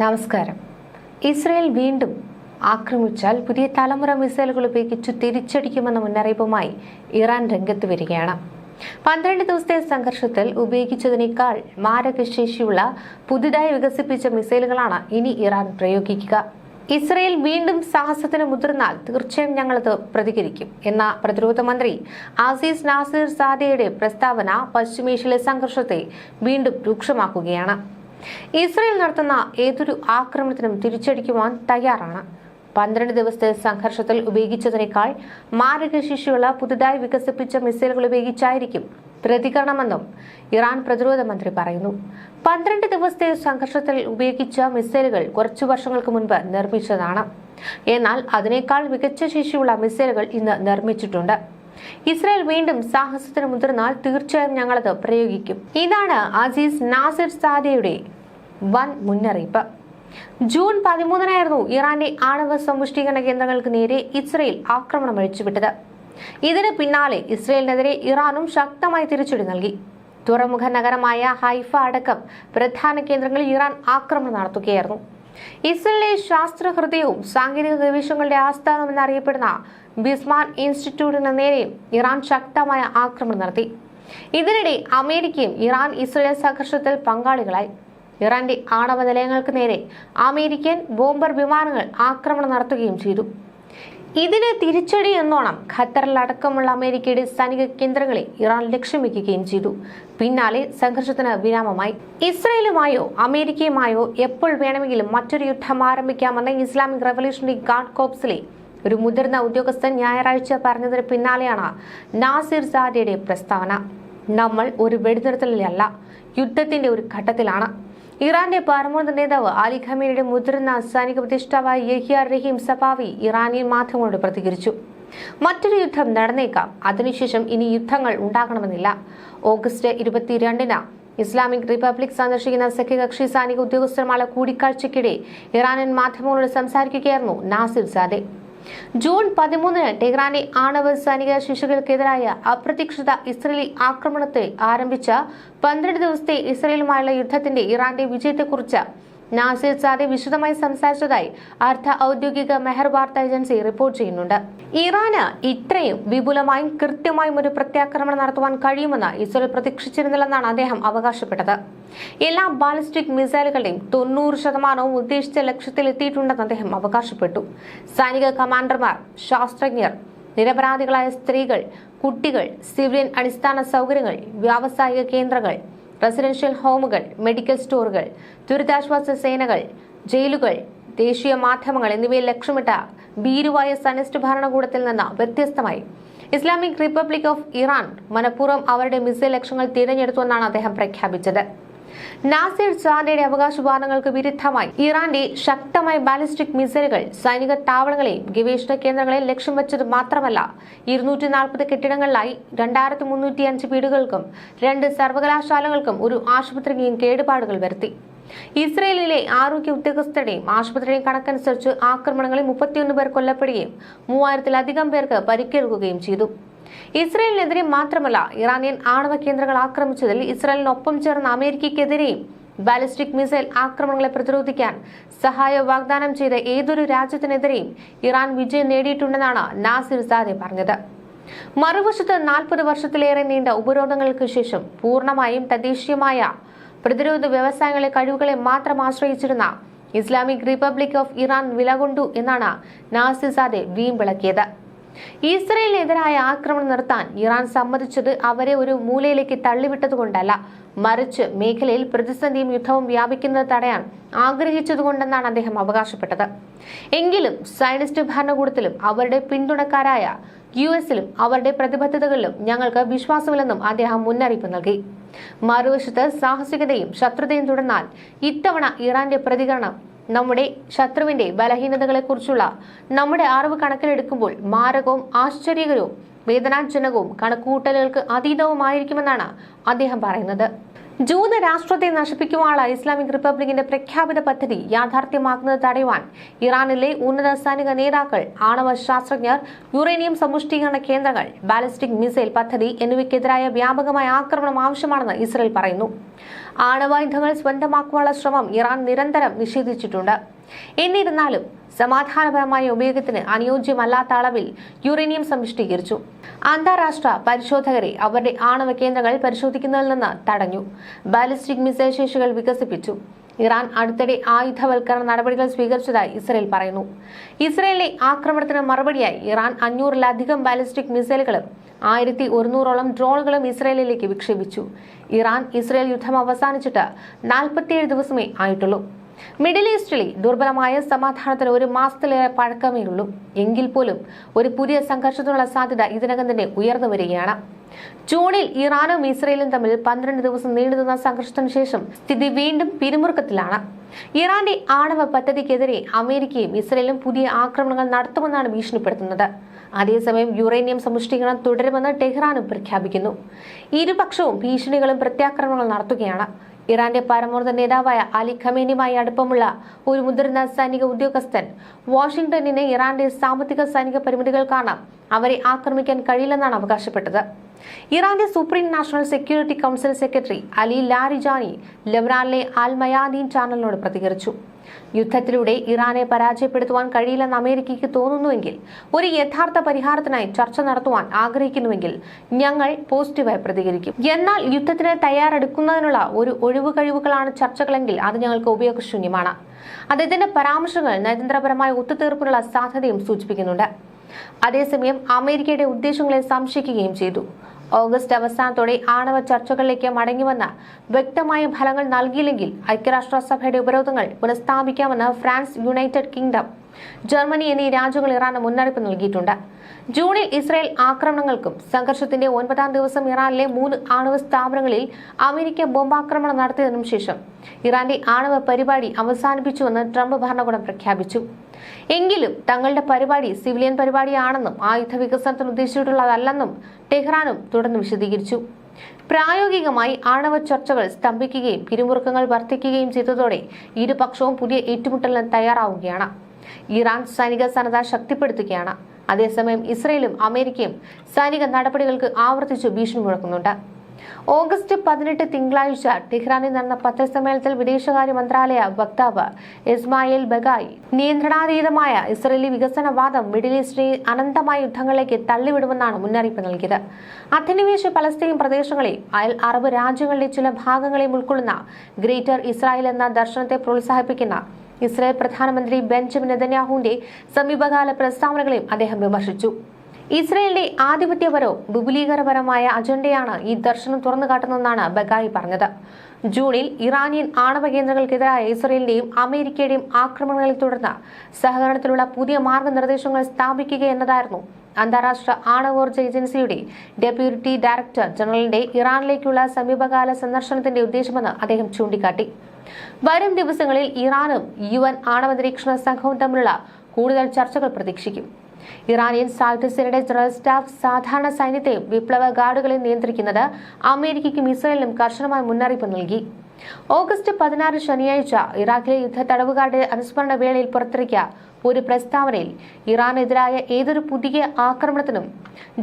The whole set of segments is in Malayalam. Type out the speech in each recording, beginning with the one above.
നമസ്കാരം. ഇസ്രയേൽ വീണ്ടും ആക്രമിച്ചാൽ പുതിയ തലമുറ മിസൈലുകൾ ഉപയോഗിച്ച് തിരിച്ചടിക്കുമെന്ന മുന്നറിയിപ്പുമായി ഇറാൻ രംഗത്ത് വരികയാണ്. 12 ദിവസത്തെ സംഘർഷത്തിൽ ഉപയോഗിച്ചതിനേക്കാൾ മാരകശേഷിയുള്ള പുതുതായി വികസിപ്പിച്ച മിസൈലുകളാണ് ഇനി ഇറാൻ പ്രയോഗിക്കുക. ഇസ്രയേൽ വീണ്ടും സാഹസത്തിന് മുതിർന്നാൽ തീർച്ചയായും ഞങ്ങളത് പ്രതികരിക്കും എന്ന പ്രതിരോധ മന്ത്രി അസീസ് നാസിർ സാദിയുടെ പ്രസ്താവന പശ്ചിമേഷ്യയിലെ സംഘർഷത്തെ വീണ്ടും രൂക്ഷമാക്കുകയാണ്. ഇസ്രയേൽ നടത്തുന്ന ഏതൊരു ആക്രമണത്തിനും തിരിച്ചടിക്കുവാൻ തയ്യാറാണ്. 12 ദിവസത്തെ സംഘർഷത്തിൽ ഉപയോഗിച്ചതിനേക്കാൾ മാരകശേഷിയുള്ള പുതുതായി വികസിപ്പിച്ച മിസൈലുകൾ ഉപയോഗിച്ചായിരിക്കും പ്രതികരണമെന്നും ഇറാൻ പ്രതിരോധ മന്ത്രി പറയുന്നു. 12 ദിവസത്തെ സംഘർഷത്തിൽ ഉപയോഗിച്ച മിസൈലുകൾ കുറച്ചു വർഷങ്ങൾക്ക് മുൻപ് നിർമ്മിച്ചതാണ്. എന്നാൽ അതിനേക്കാൾ മികച്ച ശേഷിയുള്ള മിസൈലുകൾ ഇന്ന് നിർമ്മിച്ചിട്ടുണ്ട്. ഇസ്രയേൽ വീണ്ടും സാഹസത്തിന് മുതിർന്നാൽ തീർച്ചയായും ഞങ്ങളത് പ്രയോഗിക്കും. ഇതാണ് അസീസ് നാസിർ സാദിയുടെ വൻ മുന്നറിയിപ്പ്. ജൂൺ 13-നായിരുന്നു ഇറാന്റെ ആണവ സമ്പുഷ്ടീകരണ കേന്ദ്രങ്ങൾക്ക് നേരെ ഇസ്രയേൽ ആക്രമണം അഴിച്ചുവിട്ടത്. ഇതിന് പിന്നാലെ ഇസ്രയേലിനെതിരെ ഇറാനും ശക്തമായി തിരിച്ചടി നൽകി. തുറമുഖ നഗരമായ ഹൈഫ അടക്കം പ്രധാന കേന്ദ്രങ്ങളിൽ ഇറാൻ ആക്രമണം നടത്തുകയായിരുന്നു. ഇസ്രയേലിലെ ശാസ്ത്ര ഹൃദയവും സാങ്കേതിക ഗവേഷണങ്ങളുടെ ആസ്ഥാനം എന്നറിയപ്പെടുന്ന ബിസ്മാൻ ഇൻസ്റ്റിറ്റ്യൂട്ടിന് നേരെയും ഇറാൻ ശക്തമായ ആക്രമണം നടത്തി. ഇതിനിടെ അമേരിക്കയും ഇറാൻ ഇസ്രയേൽ സംഘർഷത്തിൽ പങ്കാളികളായി. ഇറാന്റെ ആണവ നിലയങ്ങൾക്ക് നേരെ അമേരിക്കൻ ബോംബർ വിമാനങ്ങൾ ആക്രമണം നടത്തുകയും ചെയ്തു. ഇതിന് തിരിച്ചടി എന്നോണം ഖത്തറിലടക്കമുള്ള അമേരിക്കയുടെ സൈനിക കേന്ദ്രങ്ങളെ ഇറാൻ ലക്ഷ്യം വെക്കുകയും ചെയ്തു. പിന്നാലെ സംഘർഷത്തിന് വിരാമമായി. ഇസ്രയേലുമായോ അമേരിക്കയുമായോ എപ്പോൾ വേണമെങ്കിലും മറ്റൊരു യുദ്ധം ആരംഭിക്കാമെന്ന് ഇസ്ലാമിക് റവല്യൂഷണറി ഗാർഡ് കോർപ്സിലെ ഒരു മുതിർന്ന ഉദ്യോഗസ്ഥൻ ഞായറാഴ്ച പറഞ്ഞതിന് പിന്നാലെയാണ് നാസിർ സാദിയുടെ പ്രസ്താവന. നമ്മൾ ഒരു വെടിനിർത്തലിലല്ല, യുദ്ധത്തിന്റെ ഒരു ഘട്ടത്തിലാണ്. ഇറാന്റെ പരമോന്നത നേതാവ് അലി ഖമേനിയുടെ മുതിർന്ന സൈനിക പ്രതിഷ്ഠാവായ യഹ്യ റഹീം സഫാവി ഇറാനിയൻ മാധ്യമങ്ങളോട് പ്രതികരിച്ചു. മറ്റൊരു യുദ്ധം നടന്നേക്കാം, അതിനുശേഷം ഇനി യുദ്ധങ്ങൾ ഉണ്ടാകണമെന്നില്ല. ഓഗസ്റ്റ് 22-ന് ഇസ്ലാമിക് റിപ്പബ്ലിക് സന്ദർശിക്കുന്ന സഖ്യകക്ഷി സൈനിക ഉദ്യോഗസ്ഥരുമായുള്ള കൂടിക്കാഴ്ചയ്ക്കിടെ ഇറാനിയൻ മാധ്യമങ്ങളോട് സംസാരിക്കുകയായിരുന്നു നാസിർ സാദെ. ജൂൺ 13-ന് ടെഹ്റാനെ ആണവ സൈനിക ശിശുക്കൾക്കെതിരായ അപ്രതീക്ഷിത ഇസ്രയേലി ആക്രമണത്തെ ആരംഭിച്ച 12 ദിവസത്തെ ഇസ്രയേലുമായുള്ള യുദ്ധത്തിന്റെ ഇറാന്റെ വിജയത്തെക്കുറിച്ച് നാസിർ സാദെ വിശദമായി സംസാരിച്ചതായി അർദ്ധ ഔദ്യോഗിക മെഹർ വാർത്താ ഏജൻസി റിപ്പോർട്ട് ചെയ്യുന്നുണ്ട്. ഇറാന് ഇത്രയും വിപുലമായും കൃത്യമായും ഒരു പ്രത്യാക്രമണം നടത്തുവാൻ കഴിയുമെന്ന് ഇസ്രയേൽ പ്രതീക്ഷിച്ചിരുന്നില്ലെന്നാണ് അദ്ദേഹം അവകാശപ്പെട്ടത്. എല്ലാ ബാലിസ്റ്റിക് മിസൈലുകളുടെയും 90% ഉദ്ദേശിച്ച ലക്ഷ്യത്തിലെത്തിയിട്ടുണ്ടെന്ന് അദ്ദേഹം അവകാശപ്പെട്ടു. സൈനിക കമാൻഡർമാർ, ശാസ്ത്രജ്ഞർ, നിരപരാധികളായ സ്ത്രീകൾ, കുട്ടികൾ, സിവിലിയൻ അടിസ്ഥാന സൗകര്യങ്ങൾ, വ്യാവസായിക കേന്ദ്രങ്ങൾ, റെസിഡൻഷ്യൽ ഹോമുകൾ, മെഡിക്കൽ സ്റ്റോറുകൾ, ദുരിതാശ്വാസ സേനകൾ, ജയിലുകൾ, ദേശീയ മാധ്യമങ്ങൾ എന്നിവയെ ലക്ഷ്യമിട്ട ഭീരുവായ സയനിസ്റ്റ് ഭരണകൂടത്തിൽ നിന്ന് വ്യത്യസ്തമായി ഇസ്ലാമിക് റിപ്പബ്ലിക് ഓഫ് ഇറാൻ മനഃപൂർവ്വം അവരുടെ മിസൈൽ ലക്ഷ്യങ്ങൾ തിരഞ്ഞെടുത്തുവെന്നാണ് അദ്ദേഹം പ്രഖ്യാപിച്ചത്. നാസിർ സാദിയുടെ അവകാശവാദങ്ങൾക്ക് വിരുദ്ധമായി ഇറാന്റെ ശക്തമായ ബാലിസ്റ്റിക് മിസൈലുകൾ സൈനിക താവളങ്ങളെയും ഗവേഷണ കേന്ദ്രങ്ങളെയും ലക്ഷ്യം വെച്ചത് മാത്രമല്ല, 240 കെട്ടിടങ്ങളിലായി 2305 വീടുകൾക്കും 2 സർവകലാശാലകൾക്കും ഒരു ആശുപത്രിക്കും കേടുപാടുകൾ വരുത്തി. ഇസ്രയേലിലെ ആരോഗ്യ ഉദ്യോഗസ്ഥരുടെയും ആശുപത്രിയുടെയും കണക്കനുസരിച്ച് ആക്രമണങ്ങളിൽ 31 പേർ കൊല്ലപ്പെടുകയും 3000-ലധികം പേർക്ക് പരിക്കേൽക്കുകയും ചെയ്തു. ഇസ്രയേലിനെതിരെ മാത്രമല്ല, ഇറാനിയൻ ആണവ കേന്ദ്രങ്ങൾ ആക്രമിച്ചതിൽ ഇസ്രയേലിനൊപ്പം ചേർന്ന അമേരിക്കയ്ക്കെതിരെയും ബാലിസ്റ്റിക് മിസൈൽ ആക്രമണങ്ങളെ പ്രതിരോധിക്കാൻ സഹായ വാഗ്ദാനം ചെയ്ത ഏതൊരു രാജ്യത്തിനെതിരെയും ഇറാൻ വിജയം നേടിയിട്ടുണ്ടെന്നാണ് നാസിർ സാദെ പറഞ്ഞത്. മറുവശത്ത് 40 വർഷത്തിലേറെ നീണ്ട ഉപരോധങ്ങൾക്ക് ശേഷം പൂർണ്ണമായും തദ്ദേശീയമായ പ്രതിരോധ വ്യവസായങ്ങളെ കഴിവുകളെ മാത്രം ആശ്രയിച്ചിരുന്ന ഇസ്ലാമിക് റിപ്പബ്ലിക് ഓഫ് ഇറാൻ വിലകൊണ്ടു എന്നാണ് നാസിർ സാദെ വീമ്പിളക്കിയത്. ഇസ്രയേലിനെതിരായ ആക്രമണം നിർത്താൻ ഇറാൻ സമ്മതിച്ചത് അവരെ ഒരു മൂലയിലേക്ക് തള്ളിവിട്ടതുകൊണ്ടല്ല, മറിച്ച് മേഖലയിൽ പ്രതിസന്ധിയും യുദ്ധവും വ്യാപിക്കുന്നത് തടയാൻ ആഗ്രഹിച്ചതുകൊണ്ടെന്നാണ് അദ്ദേഹം അവകാശപ്പെട്ടത്. എങ്കിലും സയനിസ്റ്റ് ഭരണകൂടത്തിലും അവരുടെ പിന്തുണക്കാരായ US-ലും അവരുടെ പ്രതിബദ്ധതകളിലും ഞങ്ങൾക്ക് വിശ്വാസമില്ലെന്നും അദ്ദേഹം മുന്നറിയിപ്പ് നൽകി. മറുവശത്ത് സാഹസികതയും ശത്രുതയും തുടർന്നാൽ ഇത്തവണ ഇറാന്റെ പ്രതികരണം നമ്മുടെ ശത്രുവിന്റെ ബലഹീനതകളെക്കുറിച്ചുള്ള നമ്മുടെ അറിവ് കണക്കിലെടുക്കുമ്പോൾ മാരകവും ആശ്ചര്യകരവും വേദനാജനകവും കണക്കുകൂട്ടലുകൾക്ക് അതീതവുമായിരിക്കുമെന്നാണ് അദ്ദേഹം പറയുന്നത്. ജൂത രാഷ്ട്രത്തെ നശിപ്പിക്കുവാനുള്ള ഇസ്ലാമിക് റിപ്പബ്ലിക്കിന്റെ പ്രഖ്യാപിത പദ്ധതി യാഥാർത്ഥ്യമാക്കുന്നത് തടയുവാൻ ഇറാനിലെ ഉന്നത സൈനിക നേതാക്കൾ, ആണവ ശാസ്ത്രജ്ഞർ, യുറേനിയം സമ്പുഷ്ടീകരണ കേന്ദ്രങ്ങൾ, ബാലിസ്റ്റിക് മിസൈൽ പദ്ധതി എന്നിവയ്ക്കെതിരായ വ്യാപകമായ ആക്രമണം ആവശ്യമാണെന്ന് ഇസ്രയേൽ പറയുന്നു. ആണവായുധങ്ങൾ സ്വന്തമാക്കുവാനുള്ള ശ്രമം ഇറാൻ നിരന്തരം നിഷേധിച്ചിട്ടുണ്ട്. എന്നിരുന്നാലും സമാധാനപരമായ ഉപയോഗത്തിന് അനുയോജ്യമല്ലാത്ത അളവിൽ യുറേനിയം സമ്പുഷ്ടീകരിച്ചു. അന്താരാഷ്ട്ര പരിശോധകരെ അവരുടെ ആണവ കേന്ദ്രങ്ങൾ പരിശോധിക്കുന്നതിൽ നിന്ന് തടഞ്ഞു. ബാലിസ്റ്റിക് മിസൈൽ ശേഷികൾ വികസിപ്പിച്ചു. ഇറാൻ അടുത്തിടെ ആയുധവൽക്കരണ നടപടികൾ സ്വീകരിച്ചതായി ഇസ്രയേൽ പറയുന്നു. ഇസ്രയേലിലെ ആക്രമണത്തിന് മറുപടിയായി ഇറാൻ 500-ലധികം ബാലിസ്റ്റിക് മിസൈലുകളും 1100-ഓളം ഡ്രോണുകളും ഇസ്രയേലിലേക്ക് വിക്ഷേപിച്ചു. ഇസ്രയേൽ യുദ്ധം അവസാനിച്ചിട്ട് 47 ദിവസമേ ആയിട്ടുള്ളൂ. മിഡിൽ ഈസ്റ്റിലെ ദുർബലമായ സമാധാനത്തിന് 1 മാസത്തിലേറെ പഴക്കമേ ഉള്ളൂ. എങ്കിൽ പോലും ഒരു പുതിയ സംഘർഷത്തിനുള്ള സാധ്യത ഇതിനകം തന്നെ ഉയർന്നു വരികയാണ്. ജൂണിൽ ഇറാനും ഇസ്രയേലും തമ്മിൽ 12 ദിവസം നീണ്ടുനിന്ന സംഘർഷത്തിന് ശേഷം സ്ഥിതി വീണ്ടും പിരിമുറുക്കത്തിലാണ്. ഇറാന്റെ ആണവ പദ്ധതിക്കെതിരെ അമേരിക്കയും ഇസ്രയേലും പുതിയ ആക്രമണങ്ങൾ നടത്തുമെന്നാണ് ഭീഷണിപ്പെടുത്തുന്നത്. അതേസമയം യുറേനിയം സമ്പുഷ്ടീകരണം തുടരുമെന്ന് ടെഹ്റാനും പ്രഖ്യാപിക്കുന്നു. ഇരുപക്ഷവും ഭീഷണികളും പ്രത്യാക്രമണങ്ങൾ നടത്തുകയാണ്. ഇറാന്റെ പരമോന്നത നേതാവായ അലി ഖമേനിയുമായി അടുപ്പമുള്ള ഒരു മുതിർന്ന സൈനിക ഉദ്യോഗസ്ഥൻ വാഷിംഗ്ടണിന് ഇറാന്റെ സാമ്പത്തിക സൈനിക പരിമിതികൾ കാരണം അവരെ ആക്രമിക്കാൻ കഴിയില്ലെന്നാണ് അവകാശപ്പെട്ടത്. ഇറാന്റെ supreme national security council secretary Ali Larijani ലബനാനിലെ അൽ മയാദീൻ ചാനലിനോട് പ്രതികരിച്ചു. യുദ്ധത്തിലൂടെ ഇറാനെ പരാജയപ്പെടുത്തുവാൻ കഴിയില്ലെന്ന് അമേരിക്കയ്ക്ക് തോന്നുന്നുവെങ്കിൽ, ഒരു യഥാർത്ഥ പരിഹാരത്തിനായി ചർച്ച നടത്തുവാൻ ആഗ്രഹിക്കുന്നുവെങ്കിൽ ഞങ്ങൾ പോസിറ്റീവായി പ്രതികരിക്കും. എന്നാൽ യുദ്ധത്തിന് തയ്യാറെടുക്കുന്നതിനുള്ള ഒരു ഒഴിവുകഴിവുകളാണ് ചർച്ചകളെങ്കിൽ അത് ഞങ്ങൾക്ക് ഉപയോഗശൂന്യമാണ്. അദ്ദേഹത്തിന്റെ പരാമർശങ്ങൾ നയതന്ത്രപരമായ ഒത്തുതീർപ്പിനുള്ള സാധ്യതയും സൂചിപ്പിക്കുന്നുണ്ട്. അതേസമയം അമേരിക്കയുടെ ഉദ്ദേശങ്ങളെ സംശയിക്കുകയും ചെയ്തു. ഓഗസ്റ്റ് അവസാനത്തോടെ ആണവ ചർച്ചകളിലേക്ക് മടങ്ങിവന്ന വ്യക്തമായ ഫലങ്ങൾ നൽകിയില്ലെങ്കിൽ ഐക്യരാഷ്ട്രസഭയുടെ ഉപരോധങ്ങൾ പുനഃസ്ഥാപിക്കാമെന്ന് ഫ്രാൻസ്, യുണൈറ്റഡ് കിങ്ഡം, ജർമ്മനി എന്നീ രാജ്യങ്ങൾ ഇറാന് മുന്നറിയിപ്പ് നൽകിയിട്ടുണ്ട്. ജൂണിൽ ഇസ്രായേൽ ആക്രമണങ്ങൾക്കും സംഘർഷത്തിന്റെ 9-ാം ദിവസം ഇറാനിലെ 3 ആണവ സ്ഥാപനങ്ങളിൽ അമേരിക്ക ബോംബാക്രമണം നടത്തിയതിനു ശേഷം ഇറാന്റെ ആണവ പരിപാടി അവസാനിപ്പിച്ചുവെന്ന് ട്രംപ് ഭരണകൂടം പ്രഖ്യാപിച്ചു. എങ്കിലും തങ്ങളുടെ പരിപാടി സിവിലിയൻ പരിപാടിയാണെന്നും ആയുധ വികസനത്തിന് ഉദ്ദേശിച്ചിട്ടുള്ളതല്ലെന്നും ടെഹ്റാനും തുടർന്ന് വിശദീകരിച്ചു. പ്രായോഗികമായി ആണവ ചർച്ചകൾ സ്തംഭിക്കുകയും പിരിമുറുക്കങ്ങൾ വർദ്ധിക്കുകയും ചെയ്തതോടെ ഇരുപക്ഷവും പുതിയ ഏറ്റുമുട്ടലിന് തയ്യാറാവുകയാണ്. ഇറാൻ സൈനിക സന്നദ്ധ ശക്തിപ്പെടുത്തുകയാണ്. അതേസമയം ഇസ്രയേലും അമേരിക്കയും സൈനിക നടപടികൾക്ക് ആവർത്തിച്ചു ഭീഷണി മുഴക്കുന്നുണ്ട്. ഓഗസ്റ്റ് 18 തിങ്കളാഴ്ച ടെഹ്റാനിൽ നടന്ന പത്രസമ്മേളനത്തിൽ വിദേശകാര്യ മന്ത്രാലയ വക്താവ് ഇസ്മായിൽ ബഗായി നിയന്ത്രണാതീതമായ ഇസ്രയേലി വികസനവാദം മിഡിൽ ഈസ്റ്റിനെ അനന്തമായ യുദ്ധങ്ങളിലേക്ക് തള്ളിവിടുമെന്നാണ് മുന്നറിയിപ്പ് നൽകിയത്. അധിനിവേശ പലസ്തീൻ പ്രദേശങ്ങളെയും അയൽ അറബ് രാജ്യങ്ങളിലെ ചില ഭാഗങ്ങളെയും ഉൾക്കൊള്ളുന്ന ഗ്രേറ്റർ ഇസ്രായേൽ എന്ന ദർശനത്തെ പ്രോത്സാഹിപ്പിക്കുന്ന ഇസ്രായേൽ പ്രധാനമന്ത്രി ബെഞ്ചമിൻ നെതന്യാഹുവിന്റെ സമീപകാല പ്രസ്താവനകളെയും അദ്ദേഹം വിമർശിച്ചു. ഇസ്രയേലിന്റെ ആധിപത്യപരവും വിപുലീകരപരമായ അജണ്ടയാണ് ഈ ദർശനം തുറന്നുകാട്ടുന്നതെന്നാണ് ബഗായി പറഞ്ഞത്. ജൂണിൽ ഇറാനിയൻ ആണവ കേന്ദ്രങ്ങൾക്കെതിരായ ഇസ്രയേലിന്റെയും അമേരിക്കയുടെയും ആക്രമണങ്ങളെ തുടർന്ന് സഹകരണത്തിലുള്ള പുതിയ മാർഗനിർദ്ദേശങ്ങൾ സ്ഥാപിക്കുക എന്നതായിരുന്നു അന്താരാഷ്ട്ര ആണവോർജ്ജ ഏജൻസിയുടെ ഡെപ്യൂട്ടി ഡയറക്ടർ ജനറലിന്റെ ഇറാനിലേക്കുള്ള സമീപകാല സന്ദർശനത്തിന്റെ ഉദ്ദേശമെന്ന് അദ്ദേഹം ചൂണ്ടിക്കാട്ടി. വരും ദിവസങ്ങളിൽ ഇറാനും UN ആണവ നിരീക്ഷണ സംഘവും തമ്മിലുള്ള കൂടുതൽ ചർച്ചകൾ പ്രതീക്ഷിക്കും. ഇറാനിയൻ സായുധസേനയുടെ ജനറൽ സ്റ്റാഫ് സാധാരണ സൈന്യത്തെയും വിപ്ലവ ഗാർഡുകളെയും നിയന്ത്രിക്കുന്നത് അമേരിക്കയ്ക്കും ഇസ്രയേലിനും കർശനമായ മുന്നറിയിപ്പ് നൽകി. ഓഗസ്റ്റ് 16 ശനിയാഴ്ച ഇറാഖിലെ യുദ്ധ തടവുകാരുടെ അനുസ്മരണ വേളയിൽ പുറത്തിറക്കിയ ഒരു പ്രസ്താവനയിൽ ഇറാനെതിരായ ഏതൊരു പുതിയ ആക്രമണത്തിനും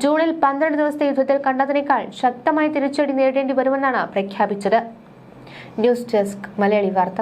ജൂണിൽ 12 ദിവസത്തെ യുദ്ധത്തിൽ കണ്ടതിനേക്കാൾ ശക്തമായ തിരിച്ചടി നേരിടേണ്ടി വരുമെന്നാണ് പ്രഖ്യാപിച്ചത്. ന്യൂസ് ഡെസ്ക് മലയാളി വാർത്ത.